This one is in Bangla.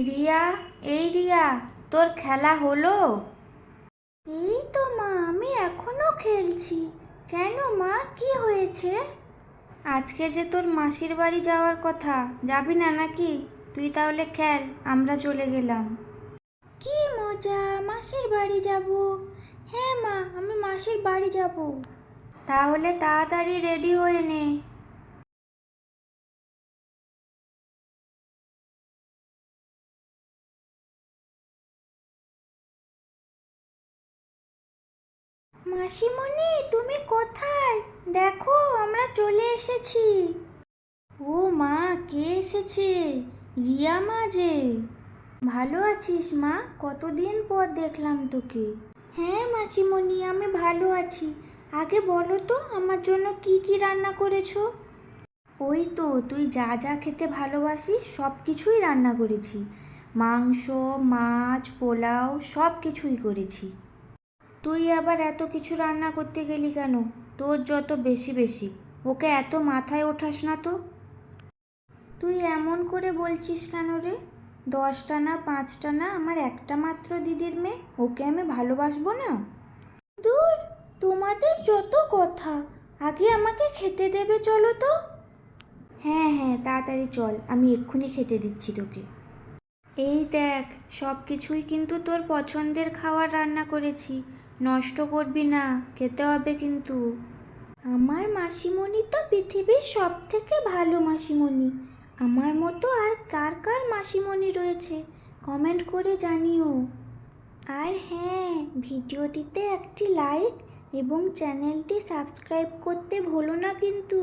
রিয়া, এই রিয়া, তোর খেলা হলো? এই তো মা, আমি এখনো খেলছি। কেন মা, কি হয়েছে? আজকে যে তোর মাসির বাড়ি যাওয়ার কথা, যাবি না নাকি? তুই তাহলে খেল, আমরা চলে গেলাম। কি মজা, মাসির বাড়ি যাব? হ্যাঁ মা, আমি মাসির বাড়ি যাব। তাহলে তাড়াতাড়ি রেডি হয়ে নে। মাসিমণি, তুমি কোথায়? দেখো, আমরা চলে এসেছি। ও মা, কে এসেছে? রিয়া মা যে। ভালো আছিস মা? কতদিন পর দেখলাম তোকে। হ্যাঁ মাসিমণি, আমি ভালো আছি। আগে বলো তো, আমার জন্য কি কি রান্না করেছো? ওই তো, তুই যা যা খেতে ভালোবাসিস সব কিছুই রান্না করেছি। মাংস, মাছ, পোলাও সব কিছুই করেছি। তুই আবার এত কিছু রান্না করতে গেলি কেন? তোর যত বেশি বেশি, ওকে এত মাথায় ওঠাস না তো। তুই এমন করে বলছিস কেন রে? 10টা না 5টা না, আমার একটা মাত্র দিদির মেয়ে, ওকে আমি ভালোবাসবো না? দূর, তোমাদের যত কথা। আগে আমাকে খেতে দেবে, চলো তো। হ্যাঁ হ্যাঁ, তাড়াতাড়ি চল, আমি এক্ষুনি খেতে দিচ্ছি তোকে। এই দেখ, সব কিছুই কিন্তু তোর পছন্দের খাবার রান্না করেছি। নষ্ট করবি না, খেতে হবে কিন্তু। আমার মাসিমণি তো পৃথিবীর সব থেকে ভালো মাসিমণি। আমার মতো আর কার কার মাসিমণি রয়েছে, কমেন্ট করে জানিও। আর হ্যাঁ, ভিডিওটিতে একটি লাইক এবং চ্যানেলটি সাবস্ক্রাইব করতে ভুলো না কিন্তু।